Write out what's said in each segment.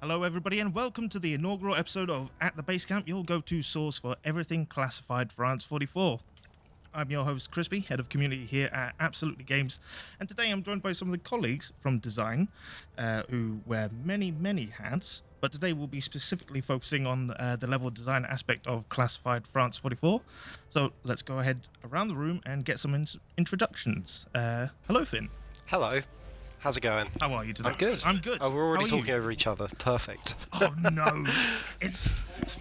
Hello, everybody, and welcome to the inaugural episode of At the Basecamp, your go-to source for everything classified France 44. I'm your host, Krispy, head of community here at Absolutely Games, and today I'm joined by some of the colleagues from design who wear many, many hats, but today we'll be specifically focusing on the level design aspect of classified France 44. So let's go ahead around the room and get some introductions. Hello, Finn. Hello. How's it going? How are you today? I'm good. I'm good. Oh, we're already How are talking you? over each other. Perfect. Oh no, it's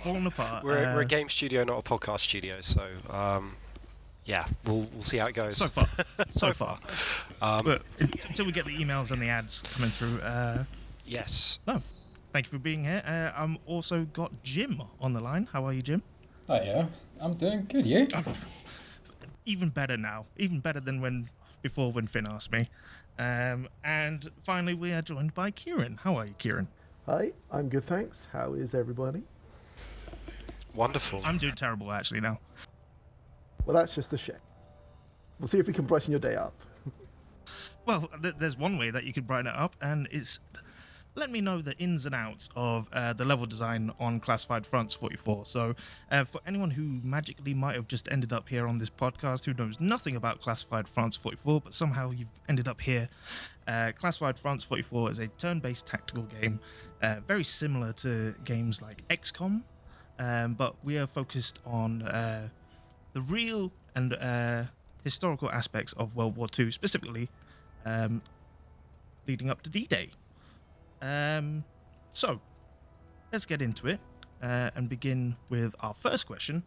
fallen apart. We're a game studio, not a podcast studio, so yeah, we'll see how it goes. So far, so far. Um, But until we get the emails and the ads coming through, yes. no. Thank you for being here. I'm also got Jim on the line. How are you, Jim? Oh yeah, I'm doing good. You? Even better now. Even better than when Finn asked me. And finally, we are joined by Kieran. How are you, Kieran? Hi, I'm good, thanks. How is everybody? Wonderful. I'm doing terrible actually now. Well, that's just a shame. We'll see if we can brighten your day up. Well, there's one way that you could brighten it up, and it's let me know the ins and outs of the level design on Classified France 44. So, for anyone who magically might have just ended up here on this podcast who knows nothing about Classified France 44, but somehow you've ended up here, Classified France 44 is a turn-based tactical game, very similar to games like XCOM, but we are focused on the real and historical aspects of World War II, specifically leading up to D-Day. So, let's get into it and begin with our first question.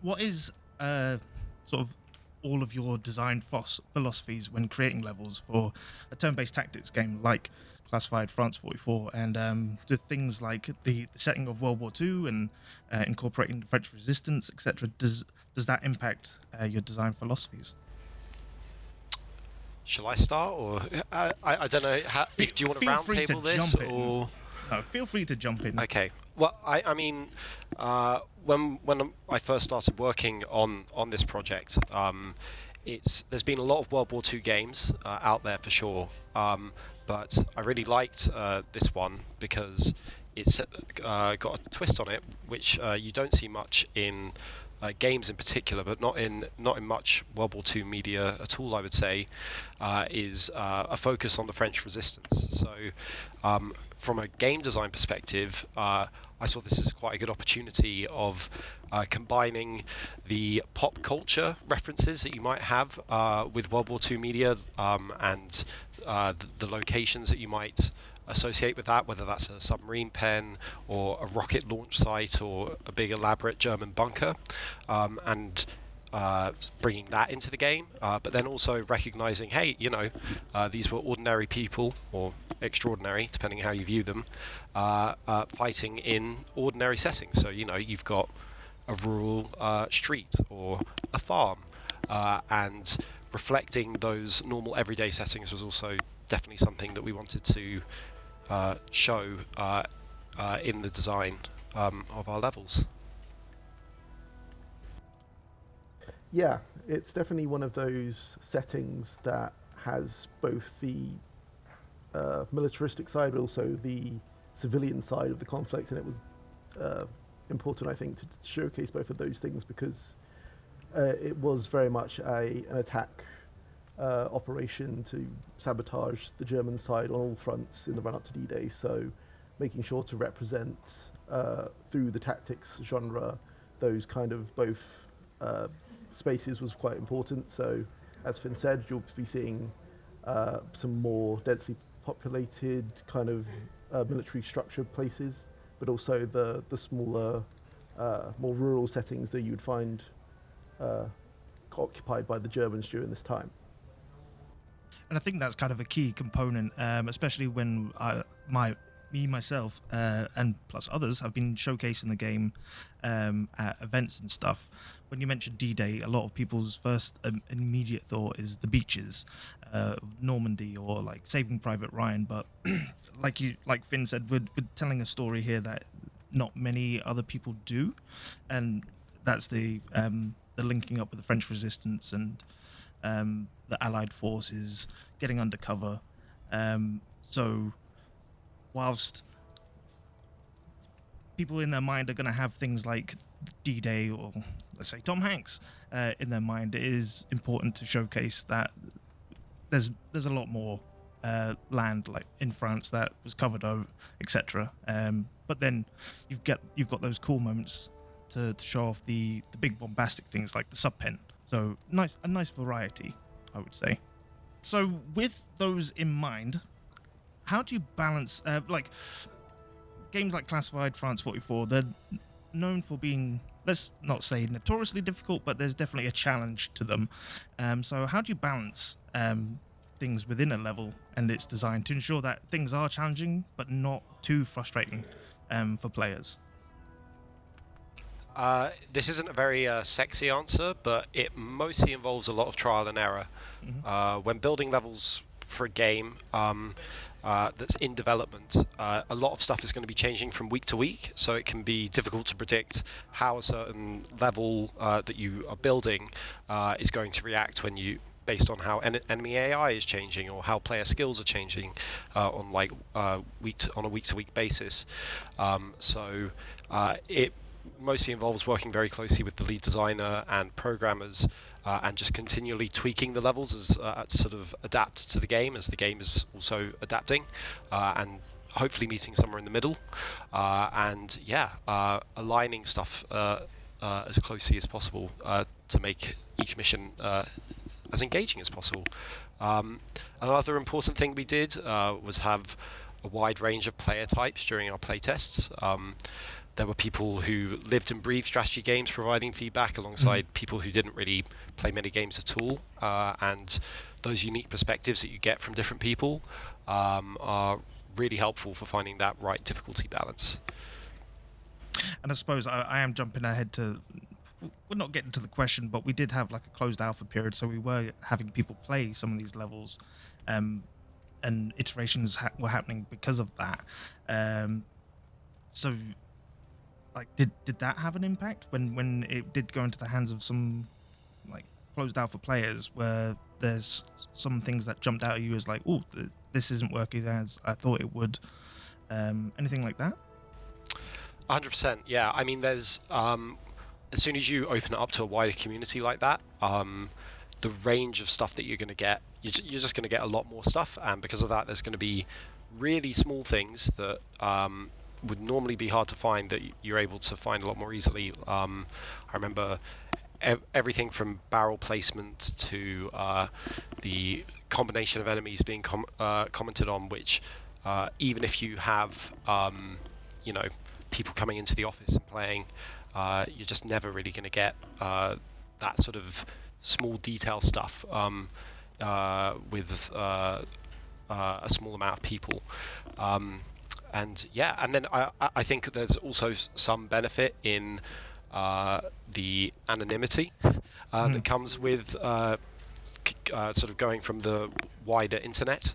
What is sort of all of your design philosophies when creating levels for a turn-based tactics game like Classified France 44, and do things like the setting of World War II and incorporating the French Resistance, etc. Does that impact your design philosophies? Shall I start, or I don't know. Do you want to Feel free to roundtable this, jump in. or? No, feel free to jump in. Okay. Well, I mean, when I first started working on this project, there's been a lot of World War II games out there for sure, but I really liked this one because it's got a twist on it, which you don't see much in games in particular, but not in much World War II media at all, I would say, is a focus on the French Resistance. So from a game design perspective, I saw this as quite a good opportunity of combining the pop culture references that you might have with World War II media and the locations that you might associate with that, whether that's a submarine pen or a rocket launch site or a big elaborate German bunker, and bringing that into the game, but then also recognizing, hey, these were ordinary people, or extraordinary, depending how you view them, fighting in ordinary settings. So, you've got a rural street or a farm, and reflecting those normal everyday settings was also definitely something that we wanted to show in the design of our levels. Yeah, it's definitely one of those settings that has both the militaristic side, but also the civilian side of the conflict, and it was important, I think, to showcase both of those things because it was very much an attack operation to sabotage the German side on all fronts in the run-up to D-Day, so making sure to represent through the tactics genre those kind of both spaces was quite important. So as Finn said, you'll be seeing some more densely populated kind of military structured places, but also the smaller, more rural settings that you'd find occupied by the Germans during this time. And I think that's kind of a key component, especially when myself, and plus others have been showcasing the game at events and stuff. When you mention D-Day, a lot of people's first immediate thought is the beaches, Normandy, or like Saving Private Ryan. But like Finn said, we're telling a story here that not many other people do, and that's the linking up with the French Resistance and the Allied forces getting undercover. So whilst people in their mind are going to have things like D-Day or, let's say, Tom Hanks in their mind, it is important to showcase that there's a lot more land like in France that was covered over, etc. But then you've got those cool moments to show off the big bombastic things like the sub pen. So a nice variety, I would say. So with those in mind, how do you balance like games like Classified France 44? They're known for being, let's not say notoriously difficult, but there's definitely a challenge to them. So how do you balance things within a level and its design to ensure that things are challenging but not too frustrating for players? This isn't a very sexy answer, but it mostly involves a lot of trial and error. When building levels for a game that's in development, a lot of stuff is going to be changing from week to week, so it can be difficult to predict how a certain level that you are building is going to react based on how enemy AI is changing or how player skills are changing on a week-to-week basis. So it mostly involves working very closely with the lead designer and programmers and just continually tweaking the levels as sort of adapt to the game as the game is also adapting and hopefully meeting somewhere in the middle and aligning stuff as closely as possible to make each mission as engaging as possible. Another important thing we did was have a wide range of player types during our playtests. There were people who lived and breathed strategy games providing feedback alongside people who didn't really play many games at all. And those unique perspectives that you get from different people are really helpful for finding that right difficulty balance. And I suppose I am jumping ahead to, we're not getting to the question, but we did have like a closed alpha period, so we were having people play some of these levels, and iterations were happening because of that. So, like, did that have an impact when it did go into the hands of some like closed alpha players, where there's some things that jumped out at you as like, oh, this isn't working as I thought it would? Anything like that? 100%. Yeah. I mean, there's as soon as you open it up to a wider community like that, the range of stuff that you're going to get, you're just going to get a lot more stuff, and because of that, there's going to be really small things that would normally be hard to find that you're able to find a lot more easily. I remember everything from barrel placement to the combination of enemies being commented on, which even if you have people coming into the office and playing, you're just never really going to get that sort of small detail stuff with a small amount of people. And then I think there's also some benefit in the anonymity that comes with sort of going from the wider internet.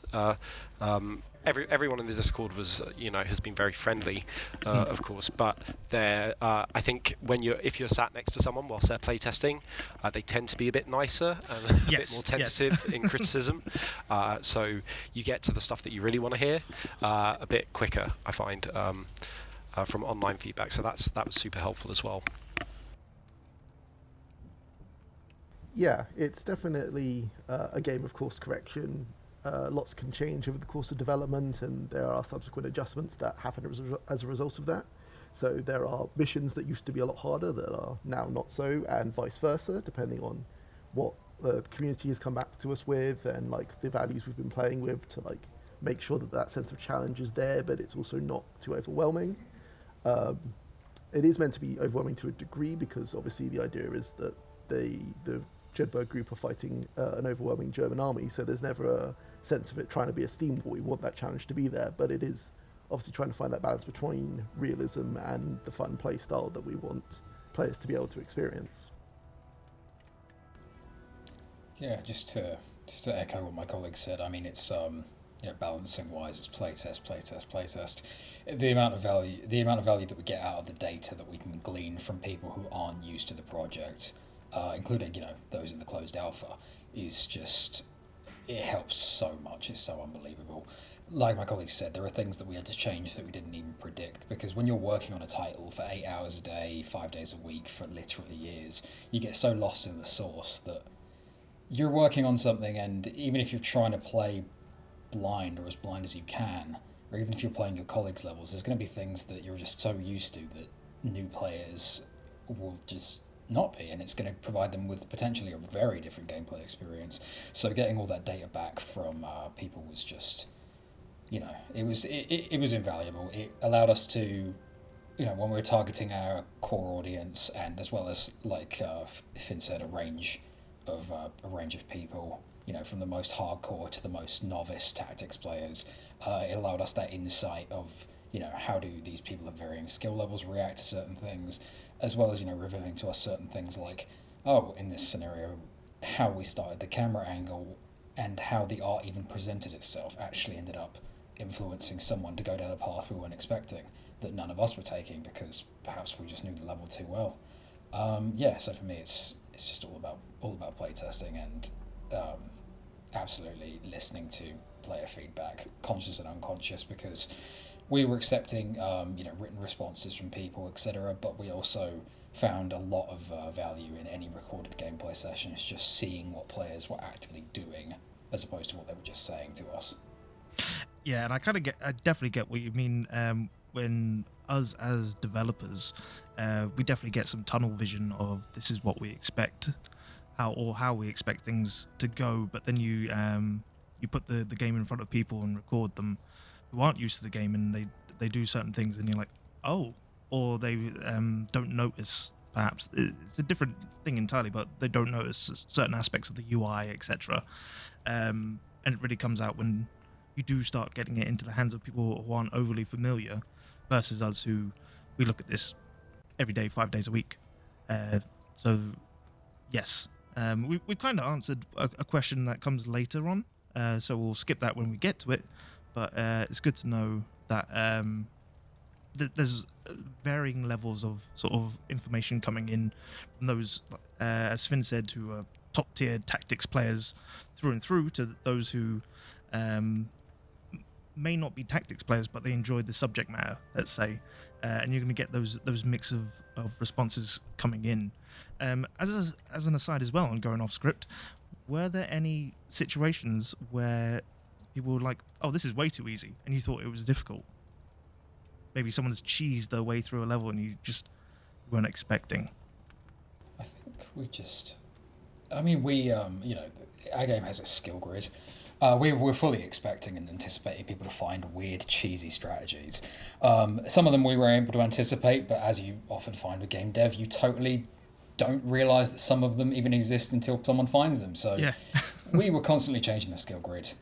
Everyone in the Discord has been very friendly, of course, but I think if you're sat next to someone whilst they're playtesting, they tend to be a bit nicer and a bit more tentative in criticism. So you get to the stuff that you really want to hear a bit quicker, I find, from online feedback. So that was super helpful as well. Yeah, it's definitely a game of course correction. Lots can change over the course of development, and there are subsequent adjustments that happen as a result of that. So there are missions that used to be a lot harder that are now not so, and vice versa, depending on what the community has come back to us with and like the values we've been playing with, to like make sure that sense of challenge is there, but it's also not too overwhelming. It is meant to be overwhelming to a degree, because obviously the idea is that the Jedburgh group are fighting an overwhelming German army, so there's never a sense of it trying to be a steam war. We want that challenge to be there, but it is obviously trying to find that balance between realism and the fun play style that we want players to be able to experience. Yeah, just to echo what my colleague said, I mean, it's balancing wise, it's playtest. The amount of value that we get out of the data that we can glean from people who aren't used to the project, including those in the closed alpha, is just, it helps so much. It's so unbelievable. like my colleague said, there are things that we had to change that we didn't even predict, because when you're working on a title for 8 hours a day, 5 days a week for literally years, you get so lost in the source that you're working on something, and even if you're trying to play blind or as blind as you can, or even if you're playing your colleagues' levels, there's going to be things that you're just so used to that new players will just not be, and it's going to provide them with potentially a very different gameplay experience. So getting all that data back from people was just, it was invaluable. It allowed us to, when we were targeting our core audience, and as well as, like Finn said, a range of people, from the most hardcore to the most novice tactics players. It allowed us that insight of, how do these people of varying skill levels react to certain things, as well as, revealing to us certain things like, oh, in this scenario, how we started the camera angle and how the art even presented itself actually ended up influencing someone to go down a path we weren't expecting, that none of us were taking because perhaps we just knew the level too well. So for me, it's just all about playtesting and absolutely listening to player feedback, conscious and unconscious, because we were accepting written responses from people, etc. But we also found a lot of value in any recorded gameplay sessions, just seeing what players were actively doing as opposed to what they were just saying to us. Yeah, and I definitely get what you mean. When us as developers, we definitely get some tunnel vision of this is what we expect, how we expect things to go. But then you put the game in front of people and record them who aren't used to the game, and they do certain things, and you're like, oh, or they don't notice. Perhaps it's a different thing entirely, but they don't notice certain aspects of the UI, etc. And it really comes out when you do start getting it into the hands of people who aren't overly familiar, versus us who we look at this every day, 5 days a week. So yes, we kind of answered a question that comes later on, so we'll skip that when we get to it. But it's good to know that there's varying levels of sort of information coming in from those, as Finn said, who are top tier tactics players through and through, to those who may not be tactics players, but they enjoy the subject matter, let's say, and you're going to get those mix of responses coming in. As an aside as well, and going off script, were there any situations where people were like, oh, this is way too easy, and you thought it was difficult? Maybe someone's cheesed their way through a level and you just weren't expecting. I think our game has a skill grid. We were fully expecting and anticipating people to find weird, cheesy strategies. Some of them we were able to anticipate, but as you often find with game dev, you totally don't realise that some of them even exist until someone finds them. So Yeah. we were constantly changing the skill grid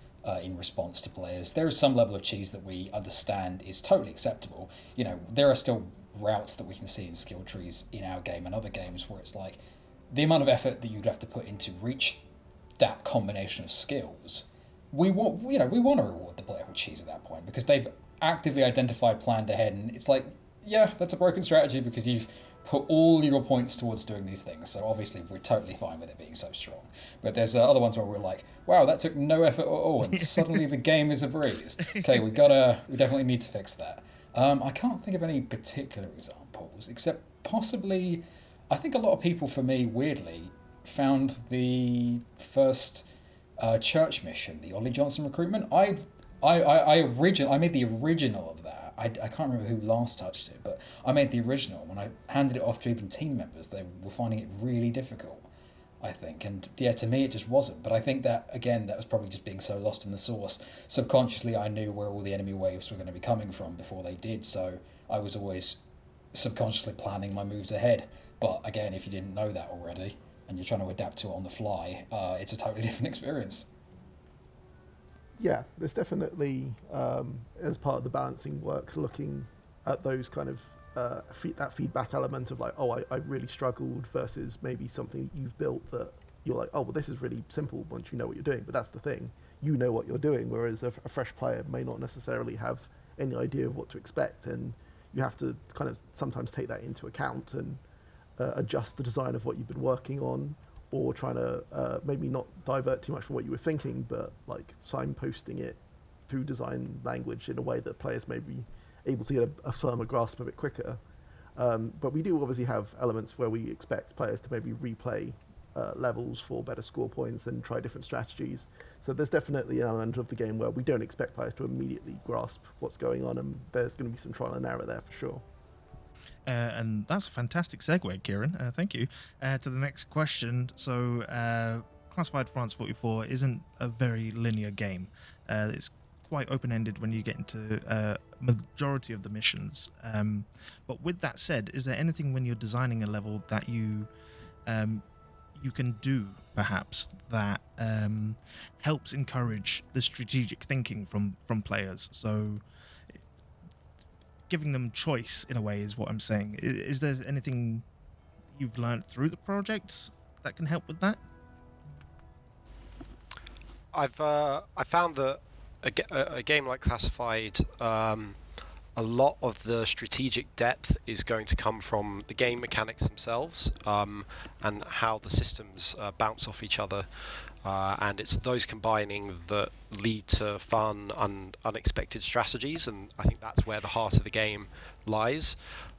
in response to players. There is some level of cheese that we understand is totally acceptable. There are still routes that we can see in skill trees in our game and other games where it's like the amount of effort that you'd have to put in to reach that combination of skills. We want to reward the player with cheese at that point because they've actively identified, planned ahead, and it's like, yeah, that's a broken strategy because you've put all your points towards doing these things. So obviously we're totally fine with it being so strong. But there's other ones where we're like, wow, that took no effort at all, and suddenly the game is a breeze. Okay, we definitely need to fix that. I can't think of any particular examples, except possibly, I think a lot of people, for me, weirdly, found the first church mission, the Ollie Johnson recruitment. I made the original of that. I can't remember who last touched it, but I made the original. When I handed it off to even team members, they were finding it really difficult, I think. And yeah, to me, it just wasn't. But I think that, again, that was probably just being so lost in the source. Subconsciously, I knew where all the enemy waves were going to be coming from before they did. So I was always subconsciously planning my moves ahead. But again, if you didn't know that already and you're trying to adapt to it on the fly, it's a totally different experience. Yeah, there's definitely, as part of the balancing work, looking at those kind of that feedback element of like, oh, I really struggled, versus maybe something you've built that you're like, oh, well, this is really simple once you know what you're doing. But that's the thing, you know what you're doing, whereas a fresh player may not necessarily have any idea of what to expect, and you have to kind of sometimes take that into account and adjust the design of what you've been working on, or trying to maybe not divert too much from what you were thinking, but like signposting it through design language in a way that players may be able to get a firmer grasp of it quicker. But we do obviously have elements where we expect players to maybe replay levels for better score points and try different strategies. So there's definitely an element of the game where we don't expect players to immediately grasp what's going on, and there's going to be some trial and error there for sure. And that's a fantastic segue, Kieran. Thank you. To the next question. So, Classified France 44 isn't a very linear game. It's quite open-ended when you get into majority of the missions. But with that said, is there anything when you're designing a level that you can do, perhaps, that helps encourage the strategic thinking from players? So giving them choice in a way is what I'm saying. Is there anything you've learned through the project that can help with that? I found that a game like Classified, a lot of the strategic depth is going to come from the game mechanics themselves, and how the systems bounce off each other. And it's those combining that lead to fun and unexpected strategies, and I think that's where the heart of the game lies.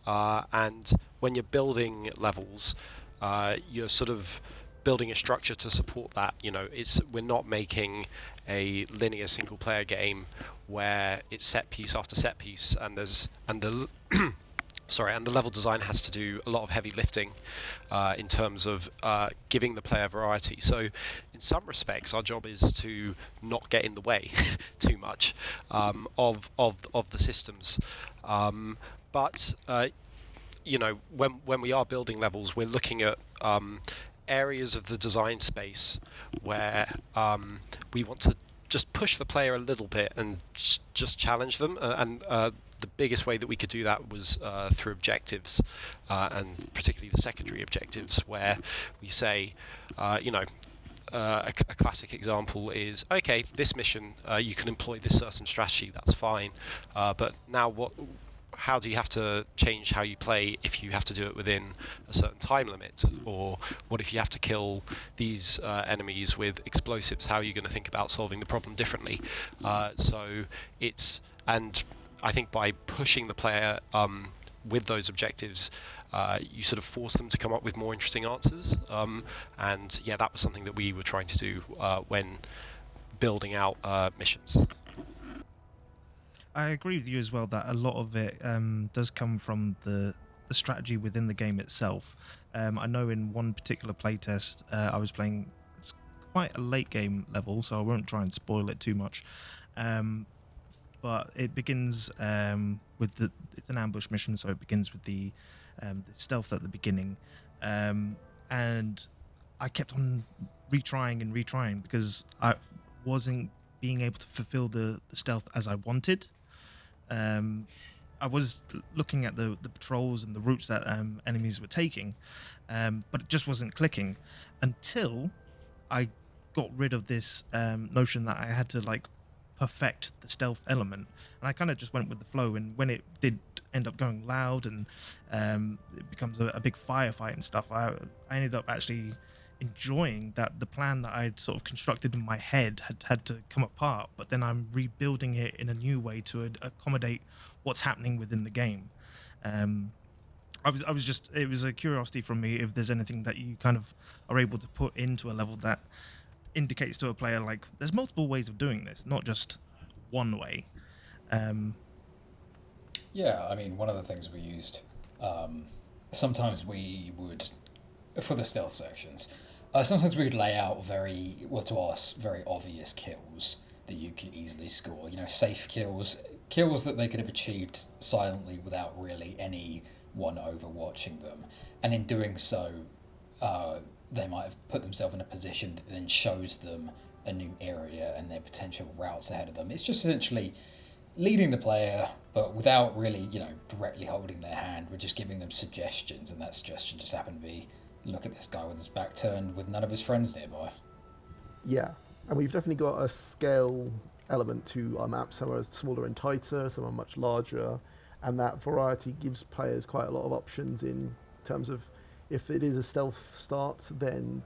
And when you're building levels, you're sort of building a structure to support that. We're not making a linear single-player game where it's set piece after set piece, and the level design has to do a lot of heavy lifting in terms of giving the player variety. So in some respects, our job is to not get in the way too much of the systems. But when we are building levels, we're looking at areas of the design space where we want to just push the player a little bit and just challenge them. And the biggest way that we could do that was through objectives, and particularly the secondary objectives, where we say, a classic example is, okay, this mission, you can employ this certain strategy, that's fine, but now how do you have to change how you play if you have to do it within a certain time limit? Or what if you have to kill these enemies with explosives? How are you going to think about solving the problem differently? And I think by pushing the player with those objectives, you sort of force them to come up with more interesting answers. And yeah, that was something that we were trying to do when building out missions. I agree with you as well that a lot of it does come from the strategy within the game itself. I know in one particular playtest, I was playing, it's quite a late game level, so I won't try and spoil it too much. But it begins with it's an ambush mission, so it begins with the stealth at the beginning. And I kept on retrying because I wasn't being able to fulfill the stealth as I wanted. I was looking at the patrols and the routes that enemies were taking, but it just wasn't clicking until I got rid of this notion that I had to perfect the stealth element, and I kind of just went with the flow. And when it did end up going loud and it becomes a big firefight and stuff, I ended up actually enjoying that the plan that I'd sort of constructed in my head had to come apart, but then I'm rebuilding it in a new way to accommodate what's happening within the game. It was a curiosity from me if there's anything that you kind of are able to put into a level that indicates to a player there's multiple ways of doing this, not just one way. Yeah, I mean, one of the things we used, sometimes we would, for the stealth sections, sometimes we would lay out to us, very obvious kills that you could easily score. Safe kills that they could have achieved silently without really anyone overwatching them. And in doing so, they might have put themselves in a position that then shows them a new area and their potential routes ahead of them. It's just essentially leading the player, but without really, directly holding their hand. We're just giving them suggestions, and that suggestion just happened to be, look at this guy with his back turned with none of his friends nearby. Yeah, and we've definitely got a scale element to our maps. Some are smaller and tighter, some are much larger, and that variety gives players quite a lot of options in terms of, if it is a stealth start, then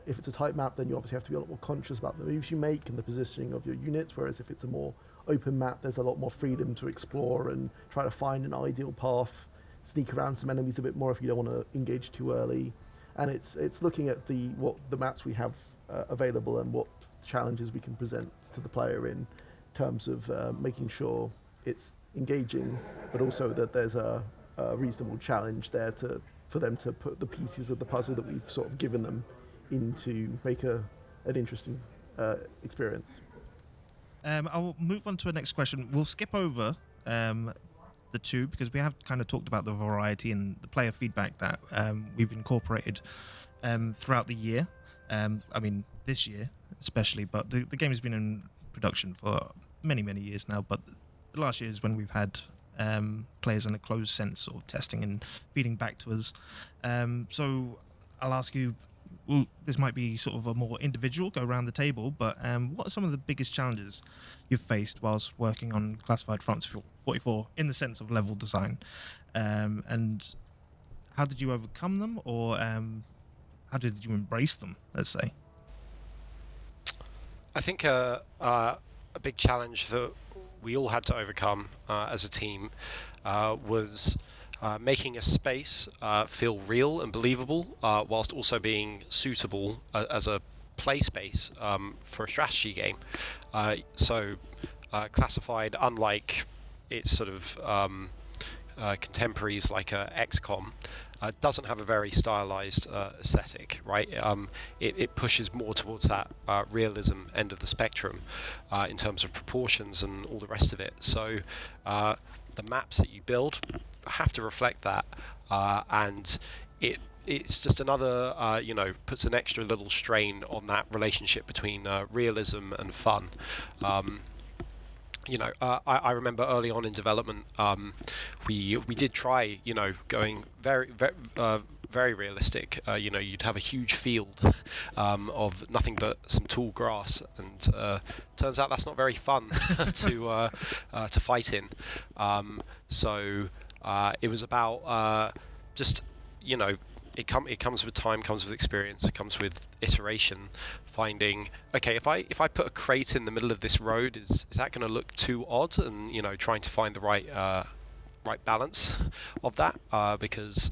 if it's a tight map, then you obviously have to be a lot more conscious about the moves you make and the positioning of your units, whereas if it's a more open map, there's a lot more freedom to explore and try to find an ideal path, sneak around some enemies a bit more if you don't want to engage too early. And it's looking at what the maps we have available and what challenges we can present to the player in terms of making sure it's engaging, but also that there's a reasonable challenge there for them to put the pieces of the puzzle that we've sort of given them into make an interesting experience. I'll move on to the next question. We'll skip over the two because we have kind of talked about the variety and the player feedback that we've incorporated throughout the year. I mean, this year especially, but the game has been in production for many, many years now. But the last year is when we've had players in a closed sense sort of testing and feeding back to us. So I'll ask you, well, this might be sort of a more individual, go around the table, but what are some of the biggest challenges you've faced whilst working on Classified France 44 in the sense of level design? And how did you overcome them, or how did you embrace them, let's say? I think a big challenge that we all had to overcome as a team was making a space feel real and believable, whilst also being suitable as a play space for a strategy game. So Classified, unlike its sort of contemporaries like XCOM, doesn't have a very stylized aesthetic, right? It pushes more towards that realism end of the spectrum in terms of proportions and all the rest of it. So the maps that you build have to reflect that, and it's just another, puts an extra little strain on that relationship between realism and fun. I remember early on in development, we did try, going very realistic. You'd have a huge field of nothing but some tall grass, and turns out that's not very fun to fight in. So it was about just, it comes with time, comes with experience, it comes with iteration, finding, okay, if I put a crate in the middle of this road, is that going to look too odd? And trying to find the right balance of that, because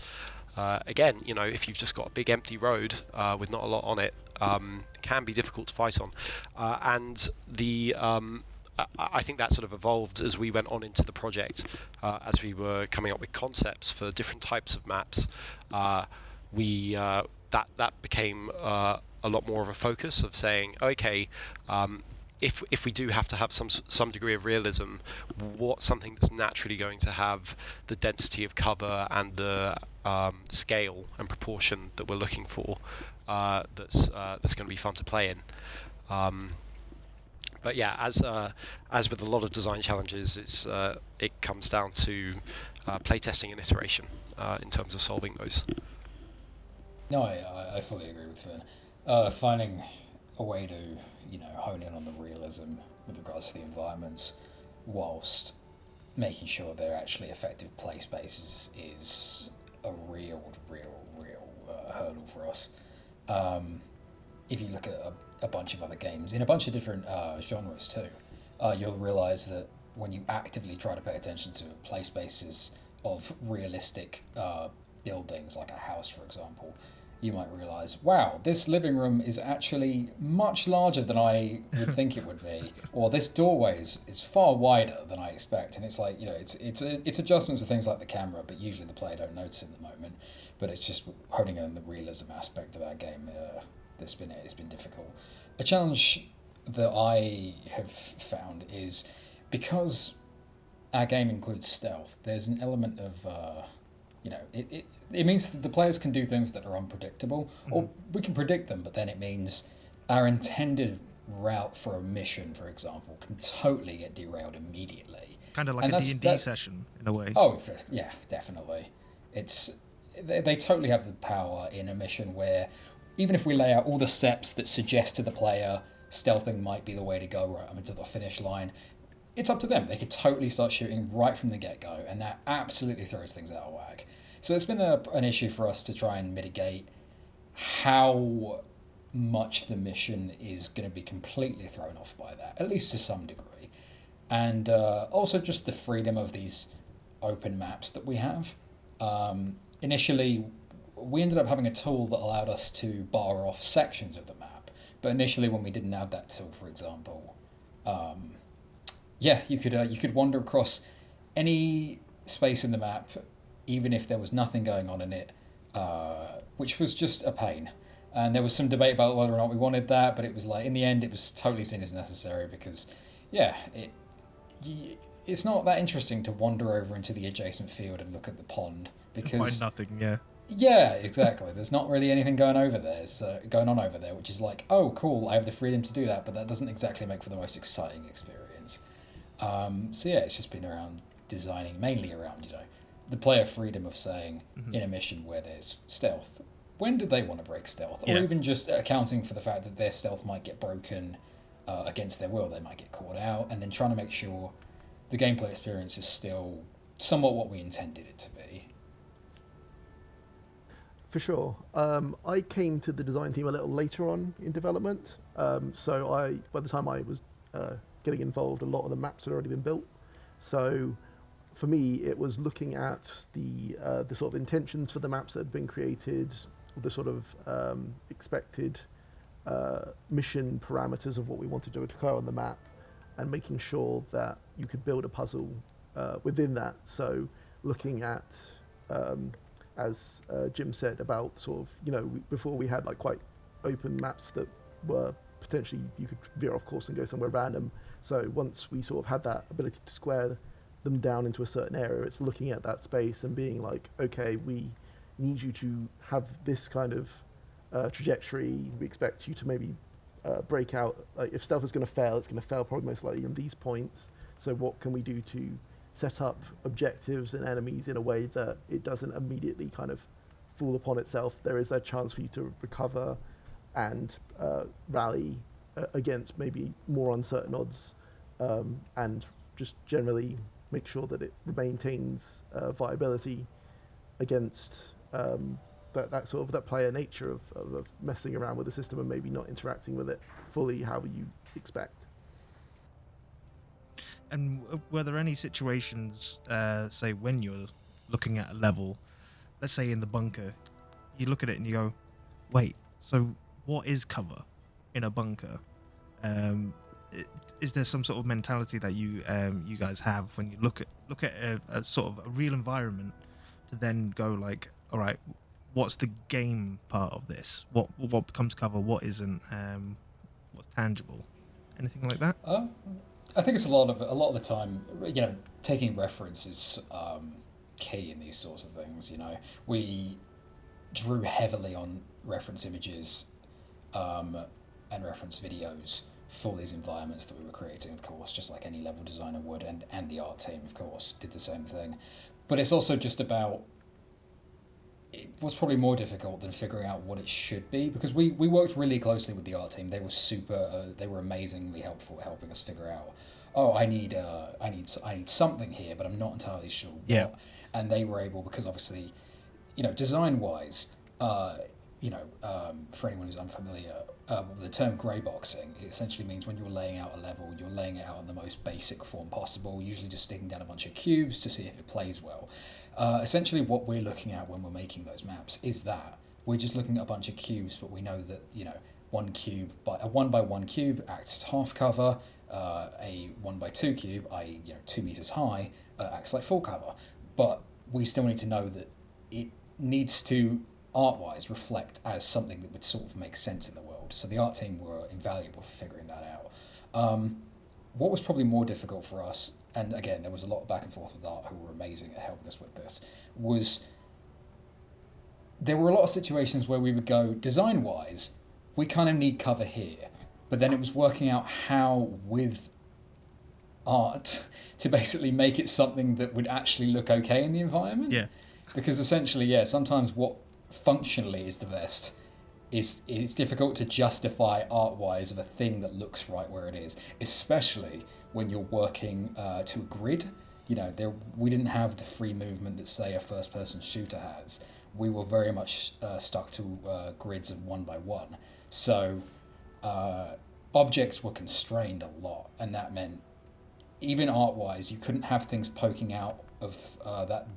again, if you've just got a big empty road with not a lot on it, it can be difficult to fight on, and I think that sort of evolved as we went on into the project, as we were coming up with concepts for different types of maps. That became a lot more of a focus of saying, okay, if we do have to have some degree of realism, what's something that's naturally going to have the density of cover and the scale and proportion that we're looking for, that's going to be fun to play in. But yeah, as with a lot of design challenges, it comes down to playtesting and iteration in terms of solving those. No, I fully agree with Finn. Finding a way to, hone in on the realism with regards to the environments, whilst making sure they're actually effective play spaces is a real hurdle for us. If you look at a bunch of other games in a bunch of different genres too, you'll realise that when you actively try to pay attention to play spaces of realistic buildings, like a house, for example, you might realise, wow, this living room is actually much larger than I would think it would be, or this doorway is far wider than I expect. And it's like, it's adjustments for things like the camera, but usually the player don't notice in the moment. But it's just honing in the realism aspect of our game. It's been difficult. A challenge that I have found is, because our game includes stealth, there's an element of it means that the players can do things that are unpredictable, or we can predict them, but then it means our intended route for a mission, for example, can totally get derailed immediately. Kind of like a D&D session in a way. Oh yeah, definitely. They totally have the power in a mission where, even if we lay out all the steps that suggest to the player stealthing might be the way to go right up into the finish line, it's up to them. They could totally start shooting right from the get-go, and that absolutely throws things out of whack. So it's been an issue for us to try and mitigate how much the mission is going to be completely thrown off by that, at least to some degree. and also just the freedom of these open maps that we have. Initially, we ended up having a tool that allowed us to bar off sections of the map, but initially when we didn't have that tool, for example, you could wander across any space in the map, even if there was nothing going on in it, which was just a pain. And there was some debate about whether or not we wanted that, but it was like, in the end, it was totally seen as necessary because, it's not that interesting to wander over into the adjacent field and look at the pond because Find nothing, yeah. yeah, exactly. There's not really anything going on over there, which is like, oh, cool, I have the freedom to do that, but that doesn't exactly make for the most exciting experience. It's just been around designing mainly around, the player freedom of saying in a mission where there's stealth, when do they want to break stealth? Or even just accounting for the fact that their stealth might get broken against their will, they might get caught out, and then trying to make sure the gameplay experience is still somewhat what we intended it to be. For sure. I came to the design team a little later on in development, so by the time I was getting involved, a lot of the maps had already been built. So for me, it was looking at the sort of intentions for the maps that had been created, the sort of expected mission parameters of what we wanted to occur on the map, and making sure that you could build a puzzle within that. So looking at, as Jim said, about sort of, before we had like quite open maps that were potentially, you could veer off course and go somewhere random. So once we sort of had that ability to square them down into a certain area, it's looking at that space and being like, okay, we need you to have this kind of trajectory. We expect you to maybe break out. Like if stealth is going to fail, it's going to fail probably most likely in these points. So what can we do to set up objectives and enemies in a way that it doesn't immediately kind of fall upon itself? There is that chance for you to recover and rally against maybe more uncertain odds, and just generally make sure that it maintains viability against that sort of that player nature of messing around with the system and maybe not interacting with it fully how you expect. And were there any situations, say when you're looking at a level, let's say in the bunker, you look at it and you go, wait, so what is cover in a bunker? Is there some sort of mentality that you guys have when you look at a sort of a real environment to then go like, all right, what's the game part of this? What becomes cover? What isn't? What's tangible? Anything like that? I think it's a lot of the time, taking reference is key in these sorts of things. We drew heavily on reference images and reference videos for these environments that we were creating, of course, just like any level designer would, and the art team, of course, did the same thing. But it's also just about, it was probably more difficult than figuring out what it should be, because we worked really closely with the art team. They were they were amazingly helpful helping us figure out, I need something here, but I'm not entirely sure what. Yeah. And they were able, because obviously, design wise, for anyone who's unfamiliar, the term grey boxing, it essentially means when you're laying out a level, you're laying it out in the most basic form possible, usually just sticking down a bunch of cubes to see if it plays well. Essentially what we're looking at when we're making those maps is that we're just looking at a bunch of cubes, but we know that, a 1 by 1 cube acts as half cover, a 1 by 2 cube, i.e. 2 meters high, acts like full cover. But we still need to know that it needs to, art-wise, reflect as something that would sort of make sense in the world. So the art team were invaluable for figuring that out. What was probably more difficult for us, and again, there was a lot of back and forth with art who were amazing at helping us with this, was there were a lot of situations where we would go, design-wise, we kind of need cover here. But then it was working out how, with art, to basically make it something that would actually look okay in the environment. Yeah. Because essentially, sometimes what functionally is the best it's difficult to justify art-wise of a thing that looks right where it is, especially when you're working to a grid. We didn't have the free movement that, say, a first-person shooter has. We were very much stuck to grids of 1 by 1. So objects were constrained a lot, and that meant even art-wise, you couldn't have things poking out of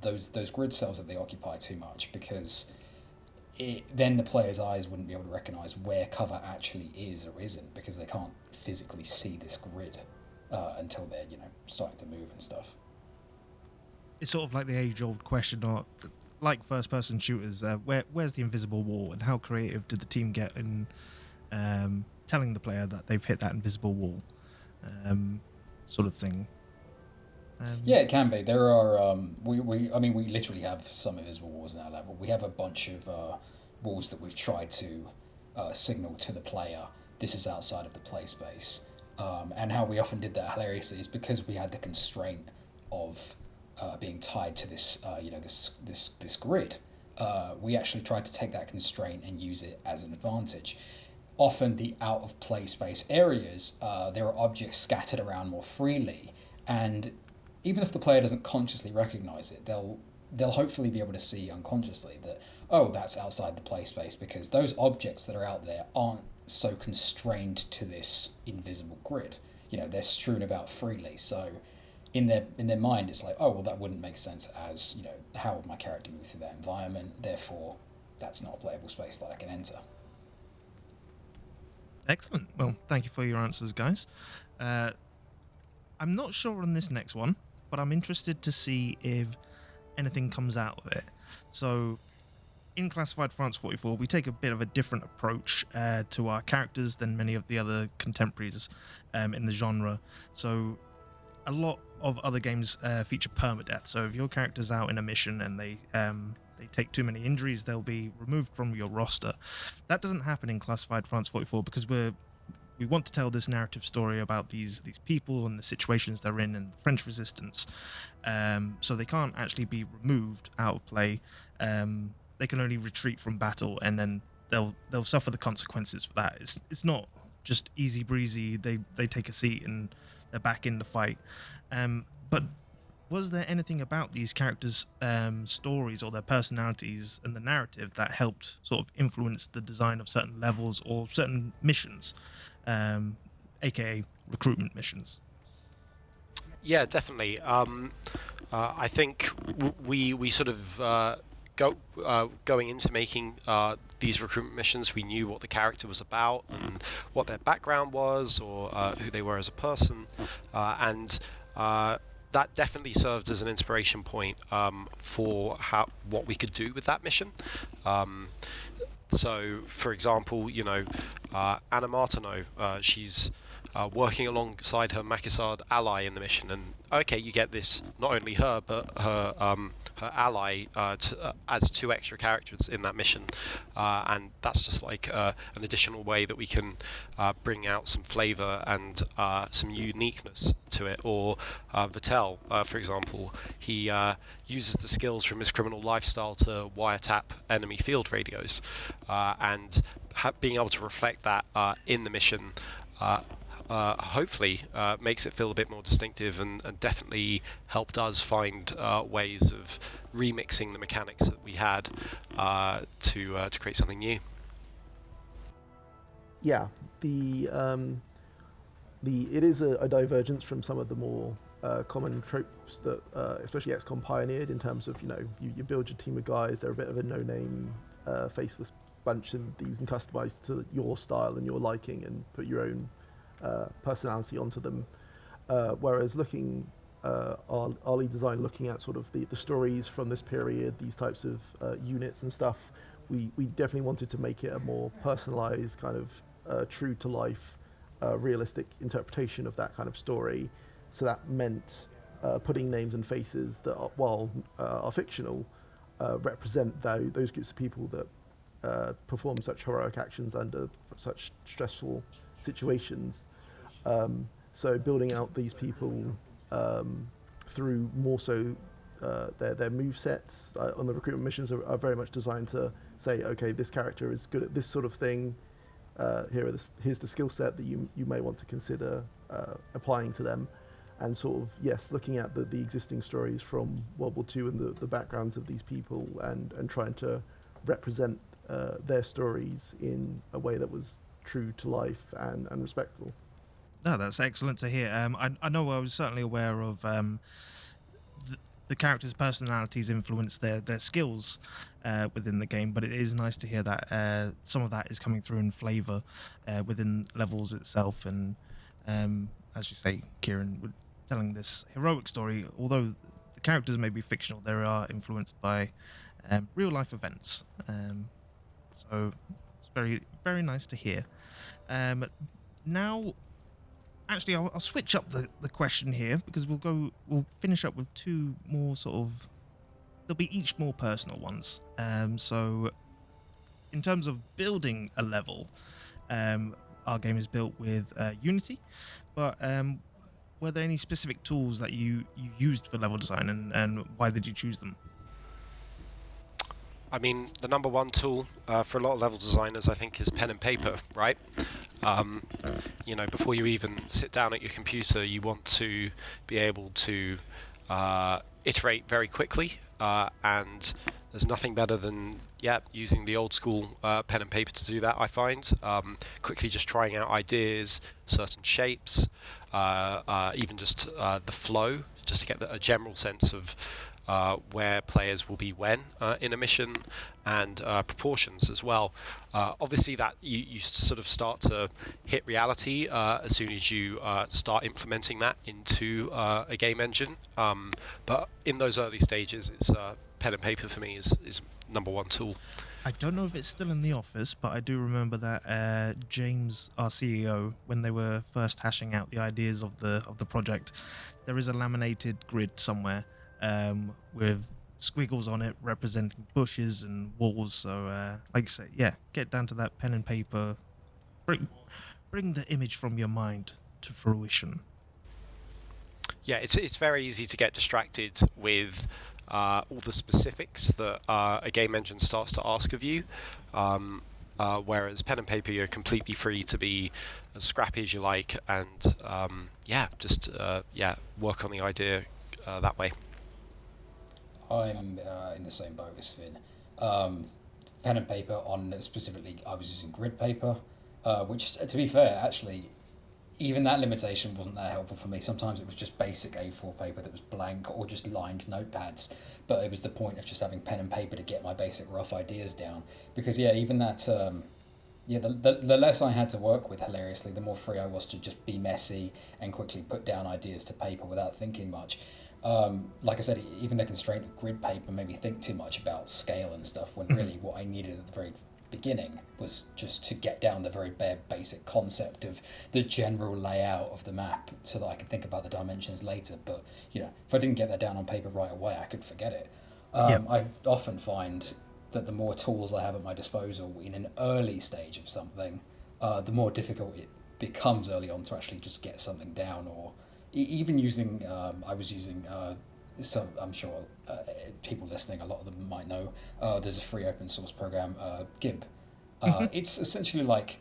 those grid cells that they occupy too much, because then the player's eyes wouldn't be able to recognise where cover actually is or isn't, because they can't physically see this grid until they're starting to move and stuff. It's sort of like the age-old question, or like first-person shooters, where's the invisible wall, and how creative did the team get in telling the player that they've hit that invisible wall, sort of thing. Yeah, it can be. There are we literally have some invisible walls in our level. We have a bunch of walls that we've tried to signal to the player this is outside of the play space. And how we often did that hilariously is because we had the constraint of being tied to this this grid. We actually tried to take that constraint and use it as an advantage. Often the out of play space areas, there are objects scattered around more freely, and even if the player doesn't consciously recognize it, they'll hopefully be able to see unconsciously that, oh, that's outside the play space, because those objects that are out there aren't so constrained to this invisible grid. They're strewn about freely. So in their mind, it's like, oh, well, that wouldn't make sense as, how would my character move through that environment? Therefore, that's not a playable space that I can enter. Excellent. Well, thank you for your answers, guys. I'm not sure on this next one, but I'm interested to see if anything comes out of it. So, in Classified France 44, we take a bit of a different approach to our characters than many of the other contemporaries in the genre. So, a lot of other games feature permadeath. So, if your character's out in a mission and they take too many injuries, they'll be removed from your roster. That doesn't happen in Classified France 44 because we want to tell this narrative story about these people and the situations they're in and the French resistance. So they can't actually be removed out of play. They can only retreat from battle, and then they'll suffer the consequences for that. It's not just easy breezy. They take a seat and they're back in the fight. But was there anything about these characters' stories or their personalities and the narrative that helped sort of influence the design of certain levels or certain missions, aka recruitment missions? Yeah, definitely. I think we sort of going into making these recruitment missions, we knew what the character was about and what their background was, or who they were as a person, and that definitely served as an inspiration point for what we could do with that mission. So, for example, Anna Martineau, she's working alongside her Maquisard ally in the mission, and okay, you get this, not only her, but her ally adds 2 extra characters in that mission, and that's just like an additional way that we can bring out some flavour and some uniqueness to it. Or Vittel, for example, he uses the skills from his criminal lifestyle to wiretap enemy field radios, and being able to reflect that in the mission hopefully makes it feel a bit more distinctive, and definitely helped us find ways of remixing the mechanics that we had to create something new. Yeah, it is a divergence from some of the more common tropes that especially XCOM pioneered, in terms of you build your team of guys, they're a bit of a no-name faceless bunch that you can customize to your style and your liking and put your own personality onto them, whereas looking our lead design, looking at sort of the stories from this period, these types of units and stuff, we definitely wanted to make it a more personalized, kind of true to life, realistic interpretation of that kind of story. So that meant putting names and faces that while are fictional, represent those groups of people that perform such heroic actions under such stressful situations. So building out these people through more so their move sets on the recruitment missions are very much designed to say, okay, this character is good at this sort of thing. Here's the skill set that you may want to consider applying to them. And sort of, yes, looking at the existing stories from World War II and the backgrounds of these people, and trying to represent their stories in a way that was true to life and respectful. No, that's excellent to hear. I know I was certainly aware of the characters' personalities influence their skills within the game, but it is nice to hear that some of that is coming through in flavor within levels itself. And as you say, Kieran, with telling this heroic story, although the characters may be fictional, they are influenced by real life events. So it's very, very nice to hear. Now, actually, I'll switch up the question here because we'll finish up with two more sort of, they'll be each more personal ones. So in terms of building a level, our game is built with Unity, but were there any specific tools that you used for level design, and why did you choose them? I mean, the number one tool for a lot of level designers, I think, is pen and paper, right? Before you even sit down at your computer, you want to be able to iterate very quickly, and there's nothing better than using the old school pen and paper to do that, I find. Quickly just trying out ideas, certain shapes, even just the flow, just to get a general sense of where players will be when in a mission, and proportions as well. Obviously that you sort of start to hit reality as soon as you start implementing that into a game engine, but in those early stages, it's pen and paper for me is number one tool. I don't know if it's still in the office, but I do remember that James, our CEO, when they were first hashing out the ideas of the project, there is a laminated grid somewhere with squiggles on it representing bushes and walls. So, like you say, get down to that pen and paper. Bring the image from your mind to fruition. Yeah, it's very easy to get distracted with all the specifics that a game engine starts to ask of you. Whereas pen and paper, you're completely free to be as scrappy as you like, and just work on the idea that way. I'm in the same boat as Finn. Pen and paper on specifically, I was using grid paper, which, to be fair, actually, even that limitation wasn't that helpful for me. Sometimes it was just basic A4 paper that was blank or just lined notepads, but it was the point of just having pen and paper to get my basic rough ideas down. Because, even that, the less I had to work with, hilariously, the more free I was to just be messy and quickly put down ideas to paper without thinking much. Like I said, even the constraint of grid paper made me think too much about scale and stuff, when really what I needed at the very beginning was just to get down the very bare basic concept of the general layout of the map so that I could think about the dimensions later. But, if I didn't get that down on paper right away, I could forget it. I often find that the more tools I have at my disposal in an early stage of something, the more difficult it becomes early on to actually just get something down. Or even using, I was using, so I'm sure people listening, a lot of them might know, there's a free open source program, GIMP. It's essentially like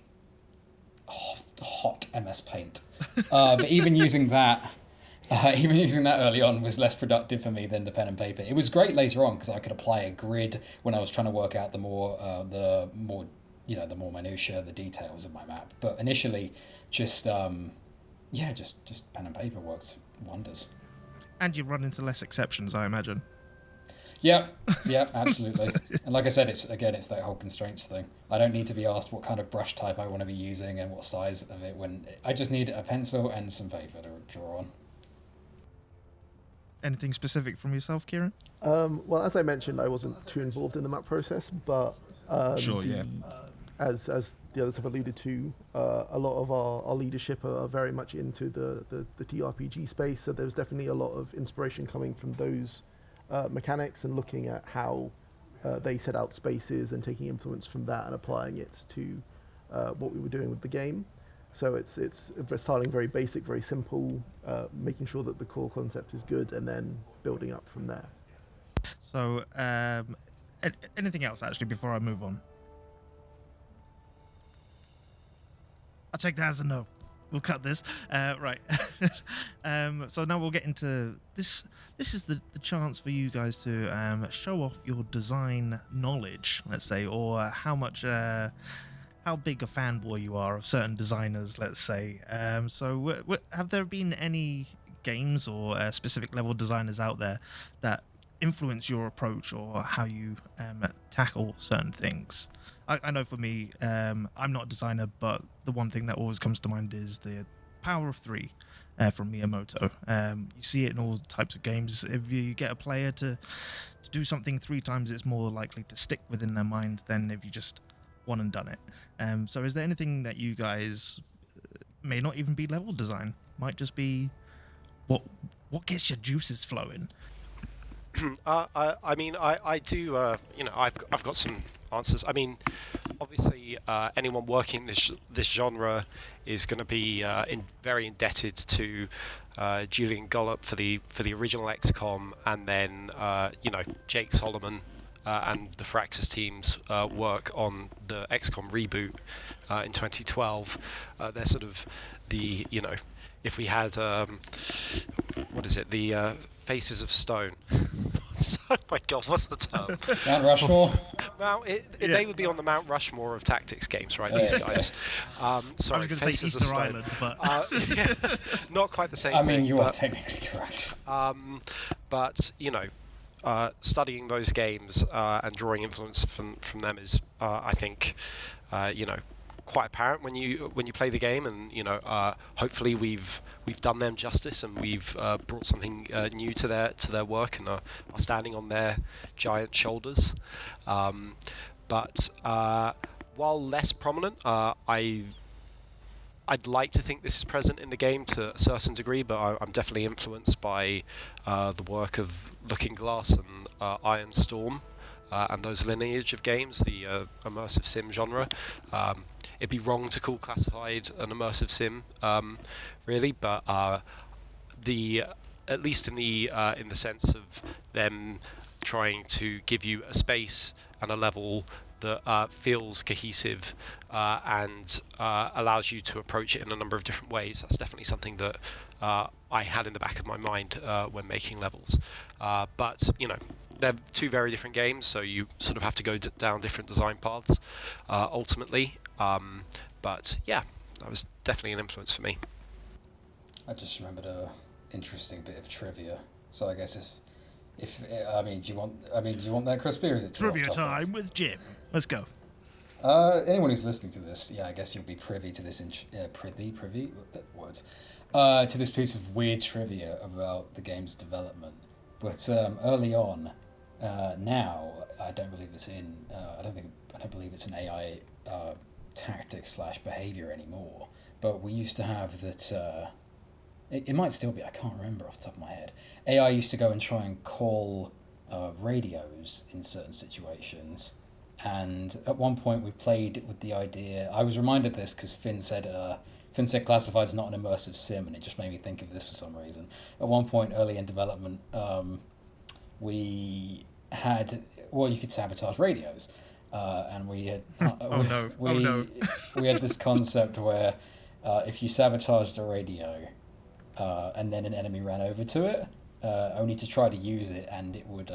hot MS Paint. But even using that early on was less productive for me than the pen and paper. It was great later on because I could apply a grid when I was trying to work out the more minutiae, the details of my map. But initially, just pen and paper worked wonders. And you run into less exceptions, I imagine. Yeah, absolutely. And like I said, it's that whole constraints thing. I don't need to be asked what kind of brush type I want to be using and what size of it, when I just need a pencil and some paper to draw on. Anything specific from yourself, Kieran? Well, as I mentioned, I wasn't too involved in the map process, but Sure, yeah. As the others have alluded to, a lot of our leadership are very much into the TRPG space, so there's definitely a lot of inspiration coming from those mechanics and looking at how they set out spaces and taking influence from that and applying it to what we were doing with the game. So it's starting very basic, very simple, making sure that the core concept is good, and then building up from there. So, anything else actually before I move on? I'll take that as a no. We'll cut this. Right. So now we'll get into this. This is the chance for you guys to show off your design knowledge, let's say, or how much how big a fanboy you are of certain designers, let's say. Have there been any games or specific level designers out there that influence your approach or how you tackle certain things? I know for me, I'm not a designer, but the one thing that always comes to mind is the power of three from Miyamoto. You see it in all types of games. If you get a player to do something 3 times, it's more likely to stick within their mind than if you just one and done it. So is there anything that you guys may not even be level design, might just be what gets your juices flowing? I do. I've got some answers. I mean, obviously, anyone working this genre is going to be very indebted to Julian Gollop for the original XCOM, and then Jake Solomon and the Firaxis team's work on the XCOM reboot in 2012. They're sort of the if we had what is it, the Faces of Stone. Oh my God, what's the term? Mount Rushmore. They would be on the Mount Rushmore of tactics games, right? These guys. Sorry, I was going to say Faces of Easter Stone. Island, but Not quite the same. I mean, thing, you but, are technically correct. But studying those games and drawing influence from them is, I think, quite apparent when you play the game, and hopefully we've done them justice, and we've brought something new to their work, and are standing on their giant shoulders. But while less prominent, I'd like to think this is present in the game to a certain degree, but I'm definitely influenced by the work of Looking Glass and Iron Storm, and those lineage of games, the immersive sim genre. It'd be wrong to call Classified an immersive sim, really, but at least in the sense of them trying to give you a space and a level that feels cohesive and allows you to approach it in a number of different ways. That's definitely something that I had in the back of my mind when making levels. But they're 2 very different games, so you sort of have to go down different design paths ultimately. But yeah, that was definitely an influence for me. I just remembered a interesting bit of trivia. So I guess do you want that, Krispy, or is it too trivia off topic? time with Jim. Let's go. Anyone who's listening to this, I guess you'll be privy to this to this piece of weird trivia about the game's development. But early on, now I don't believe it's in. I don't believe it's an AI tactic / behavior anymore. But we used to have that. It might still be. I can't remember off the top of my head. AI used to go and try and call radios in certain situations. And at one point we played with the idea. I was reminded of this because Fynn said Classified is not an immersive sim, and it just made me think of this for some reason. At one point early in development, we had you could sabotage radios, and we had we had this concept where if you sabotaged a radio and then an enemy ran over to it, only to try to use it, and it would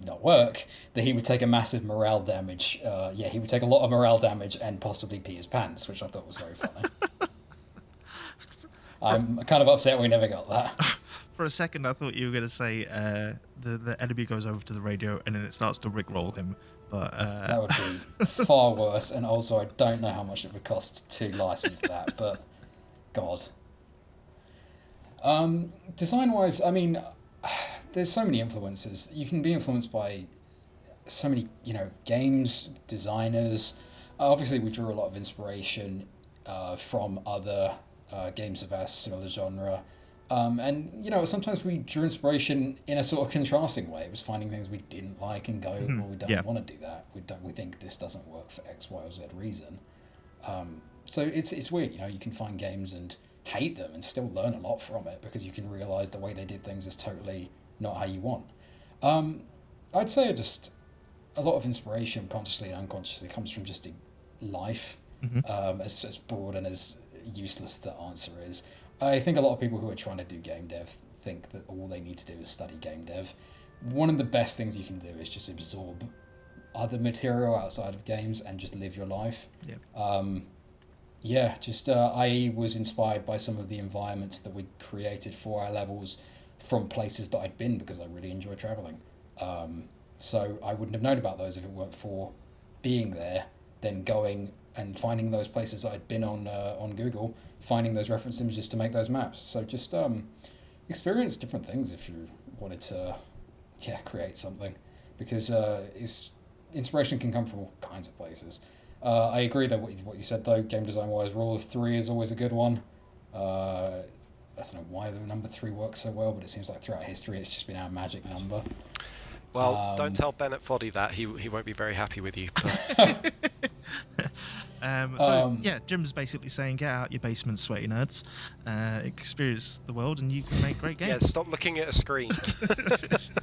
not work, that he would take a massive morale damage. He would take a lot of morale damage and possibly pee his pants, which I thought was very funny. I'm kind of upset we never got that. For a second, I thought you were going to say the enemy goes over to the radio and then it starts to rickroll him. But that would be far worse, and also I don't know how much it would cost to license that, but God. Design-wise, I mean, there's so many influences. You can be influenced by so many, games, designers. Obviously, we drew a lot of inspiration from other games of our similar genre. And sometimes we drew inspiration in a sort of contrasting way. It was finding things we didn't like and go, well, we don't want to do that. We think this doesn't work for X, Y, or Z reason. So it's weird. You can find games and hate them and still learn a lot from it because you can realize the way they did things is totally not how you want. I'd say just a lot of inspiration, consciously and unconsciously, comes from just life. As broad and as useless the answer is. I think a lot of people who are trying to do game dev think that all they need to do is study game dev. One of the best things you can do is just absorb other material outside of games and just live your life. Yeah. I was inspired by some of the environments that we created for our levels from places that I'd been because I really enjoy traveling. So I wouldn't have known about those if it weren't for being there, then going and finding those places that I'd been on Google, finding those reference images to make those maps. So just experience different things if you wanted to create something, because inspiration can come from all kinds of places. I agree that what you said though, game design wise, rule of 3 is always a good one. I don't know why the number 3 works so well, but it seems like throughout history it's just been our magic number. Well, don't tell Bennett Foddy that. He won't be very happy with you. Yeah, Jim's basically saying get out your basement, sweaty nerds, experience the world, and you can make great games. Yeah, stop looking at a screen.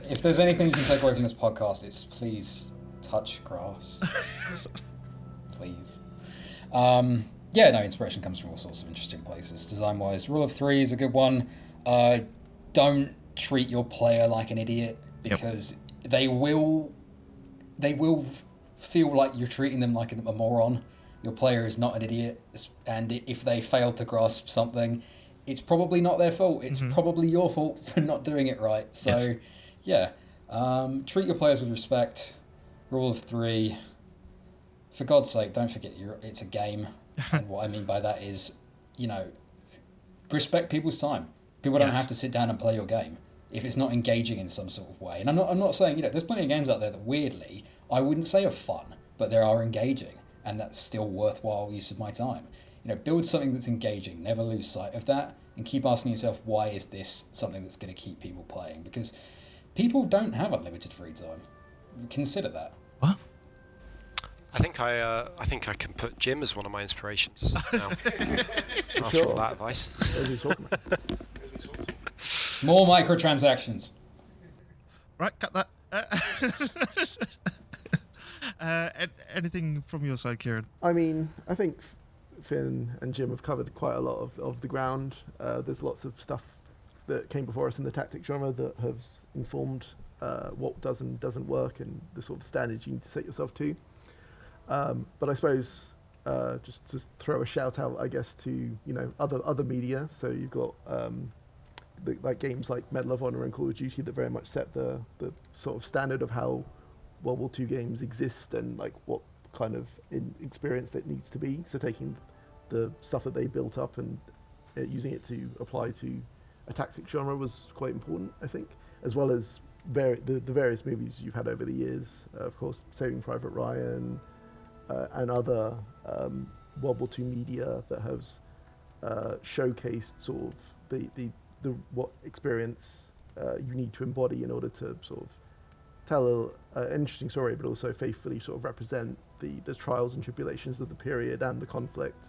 If there's anything you can take away from this podcast, it's please touch grass. Please. Inspiration comes from all sorts of interesting places. Design-wise, rule of 3 is a good one. Don't treat your player like an idiot, because they will feel like you're treating them like a moron. Your player is not an idiot, and if they fail to grasp something, it's probably not their fault. It's probably your fault for not doing it right. So, treat your players with respect. Rule of 3. For God's sake, don't forget it's a game. And what I mean by that is, respect people's time. People don't have to sit down and play your game if it's not engaging in some sort of way. And I'm not saying, there's plenty of games out there that weirdly, I wouldn't say are fun, but they are engaging, and that's still worthwhile use of my time. Build something that's engaging, never lose sight of that, and keep asking yourself, why is this something that's going to keep people playing? Because people don't have unlimited free time. Consider that. What? I think I can put Jim as one of my inspirations now. After all that advice. More microtransactions. Right, cut that. Anything from your side, Kieran? I mean, I think Fynn and Jim have covered quite a lot of the ground. There's lots of stuff that came before us in the tactics genre that has informed what does and doesn't work, and the sort of standards you need to set yourself to. But I suppose just to throw a shout out, I guess, to other media. So you've got like games like Medal of Honor and Call of Duty that very much set the sort of standard of how World War II games exist and like what kind of experience that needs to be. So taking the stuff that they built up and using it to apply to a tactics genre was quite important, I think, as well as the various movies you've had over the years. Of course, Saving Private Ryan and other World War II media that has showcased sort of the what experience you need to embody in order to sort of tell an interesting story, but also faithfully sort of represent the trials and tribulations of the period and the conflict,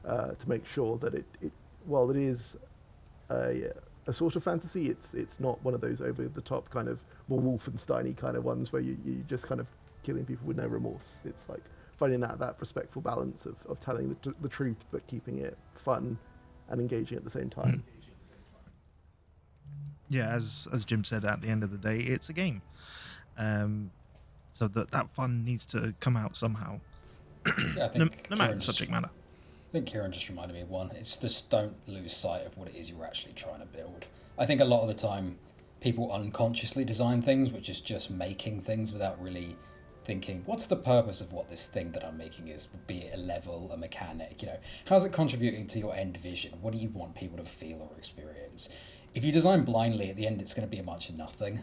to make sure that it while it is a sort of fantasy, it's not one of those over the top kind of more Wolfenstein-y kind of ones where you just kind of killing people with no remorse. It's like finding that respectful balance of telling the truth but keeping it fun and engaging at the same time. Yeah, as Jim said, at the end of the day, it's a game. So that fun needs to come out somehow. Yeah, I think no matter the subject matter. I think Kieran just reminded me of one. It's just don't lose sight of what it is you're actually trying to build. I think a lot of the time people unconsciously design things, which is just making things without really thinking, what's the purpose of what this thing that I'm making is, be it a level, a mechanic, how's it contributing to your end vision? What do you want people to feel or experience? If you design blindly, at the end it's going to be a bunch of nothing.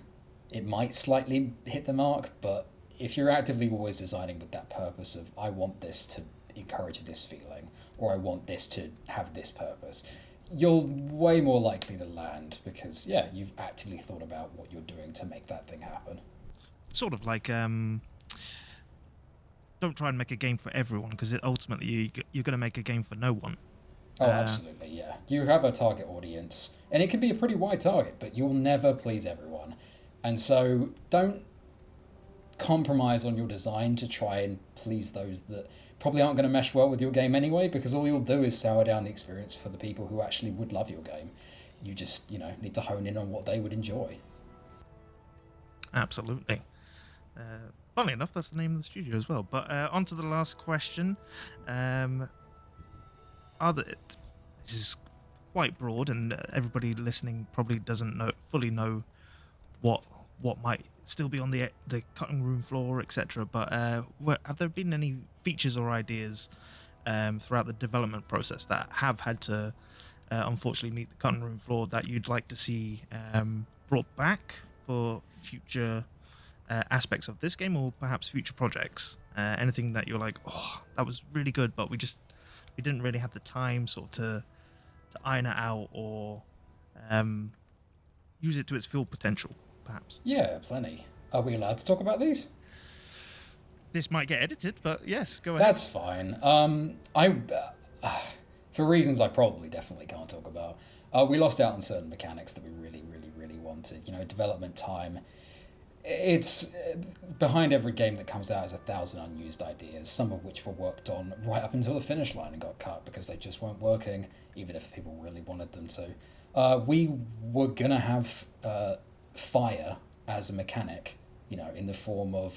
It might slightly hit the mark, but if you're actively always designing with that purpose of, I want this to encourage this feeling, or I want this to have this purpose, you're way more likely to land because, you've actively thought about what you're doing to make that thing happen. Sort of like, don't try and make a game for everyone, because ultimately you're going to make a game for no one. Oh, absolutely, yeah. You have a target audience, and it can be a pretty wide target, but you'll never please everyone. And so don't compromise on your design to try and please those that probably aren't going to mesh well with your game anyway, because all you'll do is sour down the experience for the people who actually would love your game. You just, need to hone in on what they would enjoy. Absolutely. Funnily enough, that's the name of the studio as well. But on to the last question. This is quite broad, and everybody listening probably doesn't fully know what might still be on the cutting room floor, etc. But have there been any features or ideas throughout the development process that have had to unfortunately meet the cutting room floor that you'd like to see brought back for future aspects of this game, or perhaps future projects? Anything that you're like, oh, that was really good, but we didn't really have the time sort of to iron it out, or use it to its full potential, perhaps. Yeah, plenty. Are we allowed to talk about these? This might get edited, but yes, go ahead. That's fine. For reasons I probably definitely can't talk about, we lost out on certain mechanics that we really, really, really wanted. Development time. It's behind every game that comes out is 1,000 unused ideas, some of which were worked on right up until the finish line and got cut because they just weren't working, even if people really wanted them to. We were gonna have fire as a mechanic, in the form of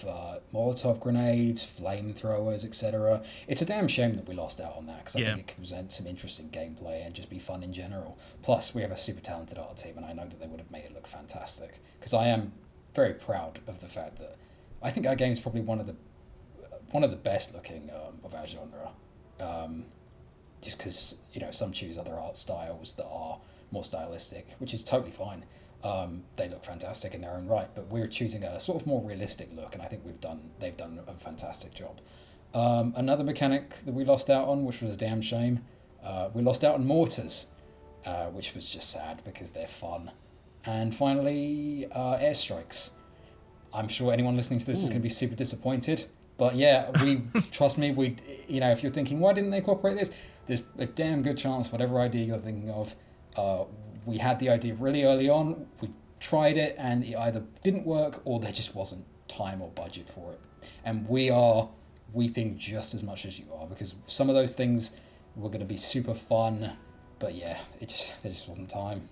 Molotov grenades, flamethrowers, etc. It's a damn shame that we lost out on that, because I think it could present some interesting gameplay and just be fun in general. Plus, we have a super talented art team, and I know that they would have made it look fantastic, because I am very proud of the fact that I think our game is probably one of the best looking of our genre. Just because some choose other art styles that are more stylistic, which is totally fine. They look fantastic in their own right, but we're choosing a sort of more realistic look, and I think they've done a fantastic job. Another mechanic that we lost out on, which was a damn shame, we lost out on mortars, which was just sad because they're fun. And finally, airstrikes. I'm sure anyone listening to this is going to be super disappointed, but yeah, trust me, if you're thinking, why didn't they incorporate this? There's a damn good chance whatever idea you're thinking of, we had the idea really early on, we tried it, and it either didn't work or there just wasn't time or budget for it. And we are weeping just as much as you are, because some of those things were going to be super fun, but yeah, there just wasn't time.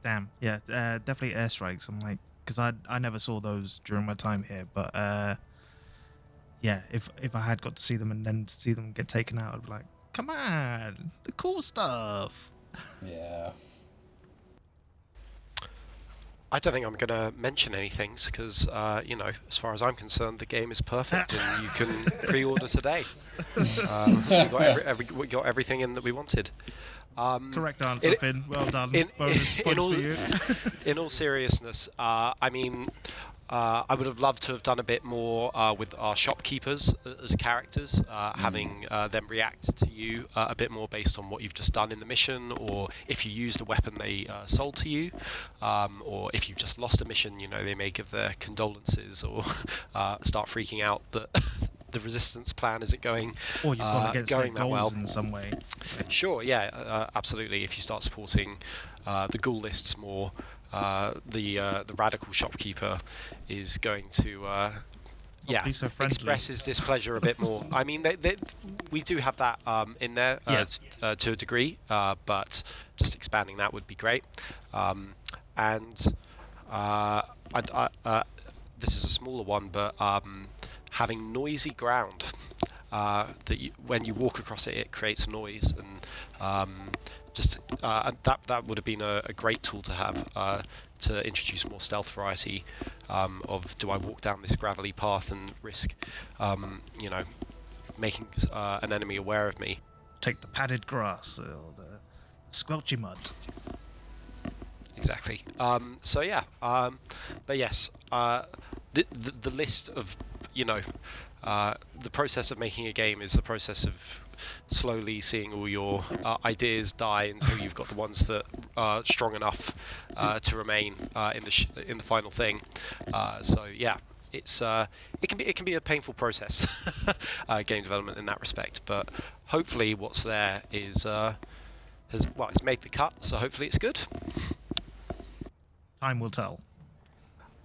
Damn, yeah, definitely airstrikes. I'm like, because I never saw those during my time here, but yeah, if I had got to see them and then see them get taken out, I'd be like, come on, the cool stuff. Yeah. I don't think I'm going to mention anything because, as far as I'm concerned, the game is perfect and you can pre-order today. We got everything in that we wanted. Correct answer, Finn. Well done. Bonus points for you. In all seriousness, I would have loved to have done a bit more with our shopkeepers as characters, having them react to you a bit more based on what you've just done in the mission, or if you used a weapon they sold to you, or if you've just lost a mission, they may give their condolences or start freaking out that the resistance plan isn't going or you've gone against going their that goals well in some way. Sure, yeah, absolutely. If you start supporting the ghoul lists more, the radical shopkeeper is going to express his displeasure a bit more. I mean, we do have that in there to a degree, but just expanding that would be great. This is a smaller one, but having noisy ground, that when you walk across it, it creates noise, and that would have been a great tool to have to introduce more stealth variety. Of do I walk down this gravelly path and risk, making an enemy aware of me? Take the padded grass or the squelchy mud. Exactly. But yes, the list of the process of making a game is the process of slowly seeing all your ideas die until you've got the ones that are strong enough to remain in the final thing. It can be a painful process, game development in that respect. But hopefully, what's there is it's made the cut. So hopefully, it's good. Time will tell.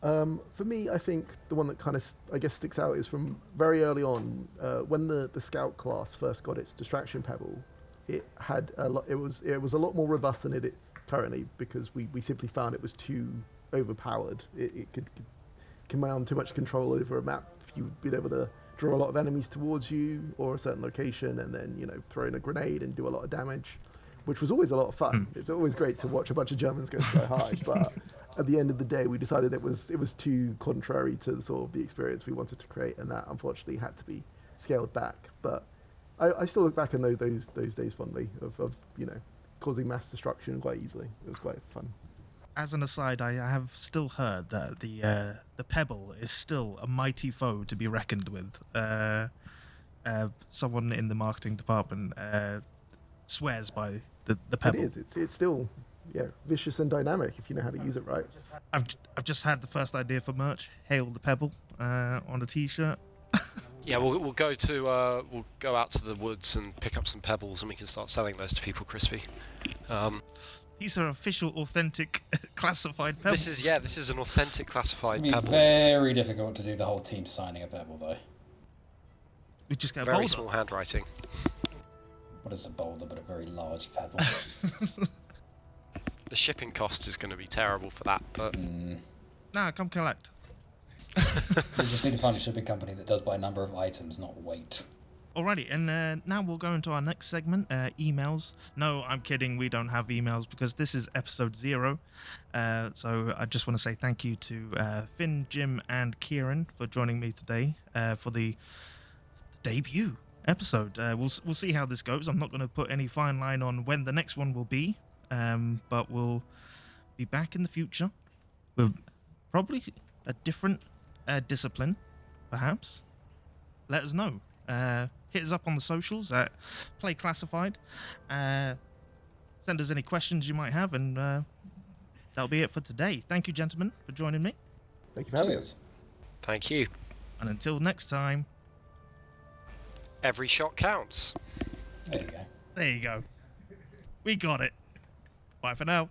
For me, I think the one that kind of, sticks out is from very early on, when the scout class first got its distraction pebble. It had a lot. It was a lot more robust than it is currently, because we simply found it was too overpowered. It could command too much control over a map, you've been able to draw a lot of enemies towards you or a certain location, and then throw in a grenade and do a lot of damage, which was always a lot of fun. It's always great to watch a bunch of Germans go sky high, but at the end of the day, we decided it was too contrary to sort of the experience we wanted to create, and that unfortunately had to be scaled back. But I still look back on those days fondly of causing mass destruction quite easily. It was quite fun. As an aside, I have still heard that the Pebble is still a mighty foe to be reckoned with. Someone in the marketing department swears by the Pebble. It is. It's still vicious and dynamic if you know how to use it right. I've just had the first idea for merch. Hail the Pebble on a T-shirt. Yeah, we'll go out to the woods and pick up some pebbles, and we can start selling those to people, Krispy. These are official, authentic, classified pebbles. This is an authentic classified It's pebble. very difficult to do the whole team signing a pebble, though. We just get a Very boulder. small handwriting. What is a boulder but a very large pebble? The shipping cost is going to be terrible for that, but Nah, come collect. We just need to find a shipping company that does by number of items, not weight. Alrighty, and now we'll go into our next segment, emails. No, I'm kidding, we don't have emails because this is episode 0. So I just want to say thank you to Fynn, Jim, and Kieran for joining me today for the debut episode. We'll see how this goes. I'm not going to put any fine line on when the next one will be, but we'll be back in the future with probably a different discipline, perhaps. Let us know. Hit us up on the socials at Play Classified. Send us any questions you might have, and that'll be it for today. Thank you, gentlemen, for joining me. Thank you for having Cheers. us. thank you. And until next time, Every shot counts. There you go. there you go. We got it. Bye for now.